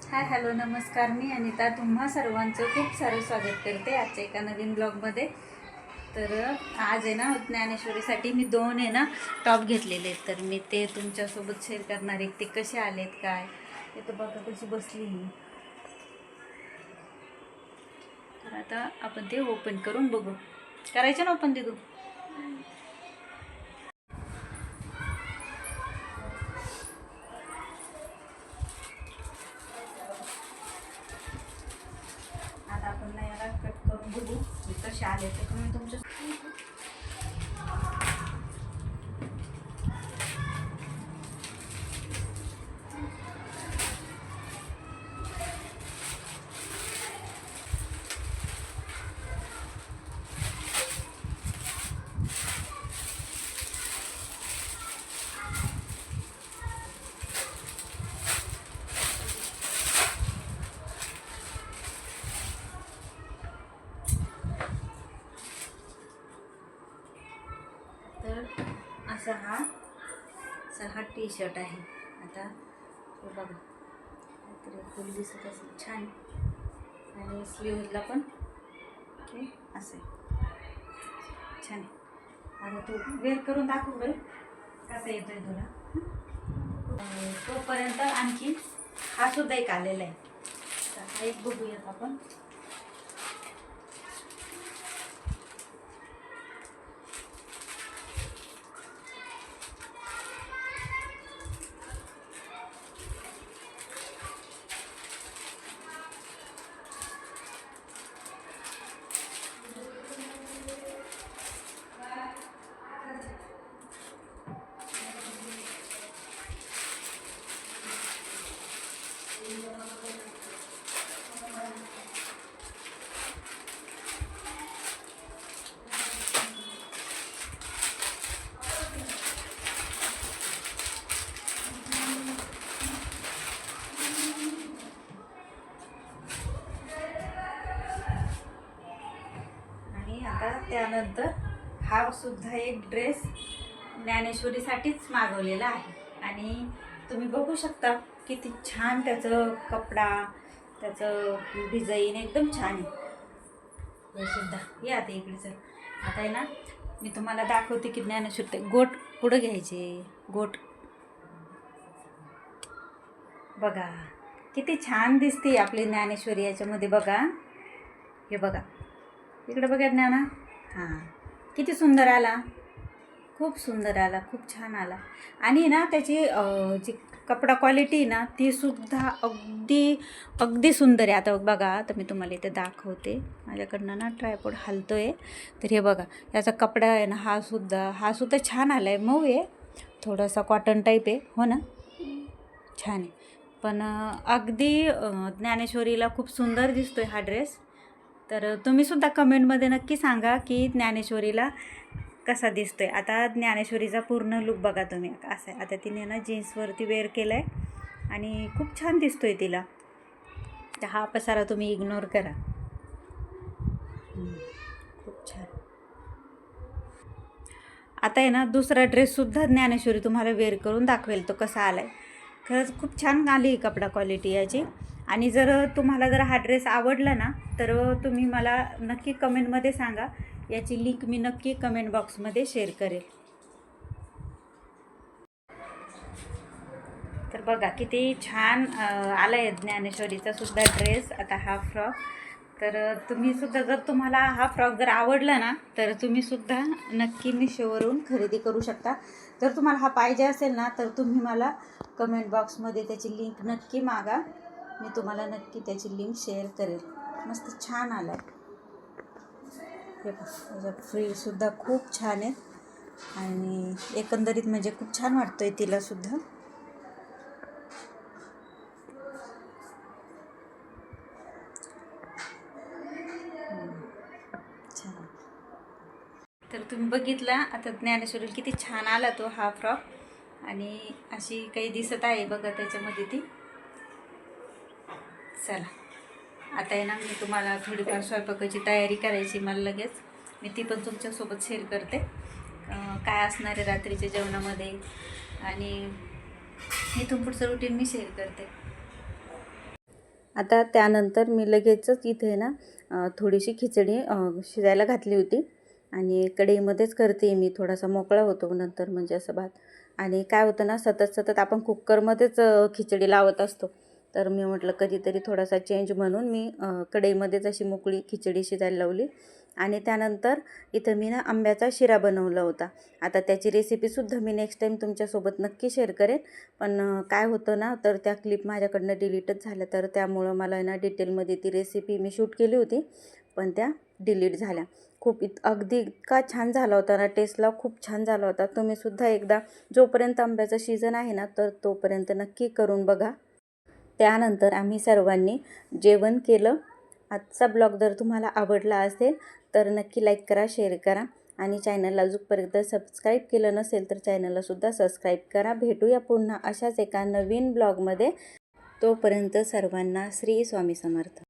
Hi hello नमस्कार. मी अनिता तुम्हा सर्वांचं खूप सारं स्वागत करते आजच्या एका नवीन ब्लॉगमध्ये. तर आज आहे ना ज्ञानेश्वरीसाठी मी 2 आहे ना टॉप घेतलेले आहेत, तर मी ते तुमच्यासोबत शेअर करणार आहे. ते कसे आलेत काय ते तर बघा कशी बसली मी. तर आता आपण ते ओपन करून बघू. करायचं ना ओपन दिदू? आता आपण ना याला कट करून बघू कसे आले ते मी तुमच्या. तर असा हा टी शर्ट आहे. आता हे बघा काहीतरी फुल दिसत असेल छान, आणि स्लीवला पण हे असं छान. आता तू वेअर करून दाखव बरं कसा येतोय तुला. तोपर्यंत आणखी हा सुद्धा एक आलेला आहे. तर हा एक बघूयात आपण. आणि आता त्यानंतर हा सुद्धा एक ड्रेस ज्ञानेश्वरीसाठीच मागवलेला आहे. आणि तुम्ही बघू शकता किती छान त्याचं कपडा, त्याचं डिझाईन एकदम छान आहे. हे सुद्धा या आता इकडे सर. आता आहे ना मी तुम्हाला दाखवते की ज्ञानेश्वरी गोट पुढं घ्यायचे. गोट बघा किती छान दिसते आपली ज्ञानेश्वरी याच्यामध्ये. बघा हे बघा इकडे बघा ज्ञाना. हां किती सुंदर आला, खूप सुंदर आला, खूप छान आला. आणि ना त्याची जी कपडा क्वालिटी ना ती सुद्धा अगदी अगदी सुंदर आहे. आता बघा, आता मी तुम्हाला इथे दाखवते. माझ्याकडनं ना ट्रायपॉड हलतो आहे. तर हे बघा याचा कपडा आहे ना हा सुद्धा छान आला आहे. मऊ आहे, थोडासा कॉटन टाईप आहे. हो ना, छान आहे. पण अगदी ज्ञानेश्वरीला खूप सुंदर दिसतोय हा ड्रेस. तर तुम्हीसुद्धा कमेंटमध्ये नक्की सांगा की ज्ञानेश्वरीला कसा दिसतोय. आता ज्ञानेश्वरीचा पूर्ण लुक बघा तुम्ही असा आहे. आता तिने ना जीन्सवरती वेअर केलं आहे आणि खूप छान दिसतोय तिला. तर हा पसारा तुम्ही इग्नोर करा. खूप छान. आता आहे ना दुसरा ड्रेससुद्धा ज्ञानेश्वरी तुम्हाला वेअर करून दाखवेल तो कसा आला आहे. खरंच खूप छान आली कपडा क्वालिटी याची. आणि तुम्हाला हा ड्रेस आवडला ना तर तुम्ही मला नक्की कमेंटमध्ये सांगा. याची लिंक मी नक्की कमेंट बॉक्समध्ये शेअर करेल. तर बघा किती छान आला आहे ज्ञानेश्वरीचा सुद्धा ड्रेस. आता हा फ्रॉक. तर तुम्हीसुद्धा जर तुम्हाला हा फ्रॉक जर आवडला ना तर तुम्हीसुद्धा नक्की मिशोवरून खरेदी करू शकता. जर तुम्हाला हा पाहिजे असेल ना तर तुम्ही मला कमेंट बॉक्समध्ये त्याची लिंक नक्की मागा. मी तुम्हाला नक्की त्याची लिंक शेअर करेल. मस्त छान आला आहे. हे बघा फ्रीजसुद्धा खूप छान आहेत. आणि एकंदरीत म्हणजे खूप छान वाटतो आहे तिलासुद्धा. छान. तर तुम्ही बघितला आता ज्ञानेश्वरी किती छान आला तो हा फ्रॉक. आणि अशी काही दिसत आहे बघा त्याच्यामध्ये ती. चला आता आहे ना मी तुम्हाला थोडीफार स्वयंपाकाची तयारी करायची मला लगेच. मी ती पण तुमच्यासोबत शेअर करते. काय असणार आहे रात्रीच्या जेवणामध्ये आणि इथून पुढचं रुटीन मी शेअर करते. आता त्यानंतर मी लगेचच इथे ना थोडीशी खिचडी शिजायला घातली होती आणि कढईमध्येच करते मी, थोडासा मोकळा होतो नंतर म्हणजे असं भात. आणि काय होतं ना, सतत सतत आपण कुकरमध्येच खिचडी लावत असतो, तर मी म्हटलं कधीतरी थोडासा चेंज म्हणून मी कढईमध्येच अशी मोकळी खिचडी शिजायला लावली. आणि त्यानंतर इथं मी ना आंब्याचा शिरा बनवला होता. आता त्याची रेसिपीसुद्धा मी नेक्स्ट टाईम तुमच्यासोबत नक्की शेअर करेन. पण काय होतं ना, तर त्या क्लिप माझ्याकडनं डिलीटच झाल्या, तर त्यामुळं मला ना डिटेलमध्ये ती रेसिपी मी शूट केली होती, पण त्या डिलीट झाल्या. खूप अगदी इतका छान झाला होता ना, टेस्टला खूप छान झाला होता. तुम्हीसुद्धा एकदा जोपर्यंत आंब्याचं सीझन आहे ना, तर तोपर्यंत नक्की करून बघा. त्यानंतर आम्ही सर्वांनी जेवण केलं. आजचा ब्लॉग जर तुम्हाला आवडला असेल तर नक्की लाईक करा, शेअर करा आणि चॅनलला अजूनपर्यंत सबस्क्राईब केलं नसेल तर चॅनललासुद्धा सबस्क्राईब करा. भेटूया पुन्हा अशाच एका नवीन ब्लॉगमध्ये. तोपर्यंत सर्वांना श्री स्वामी समर्थ.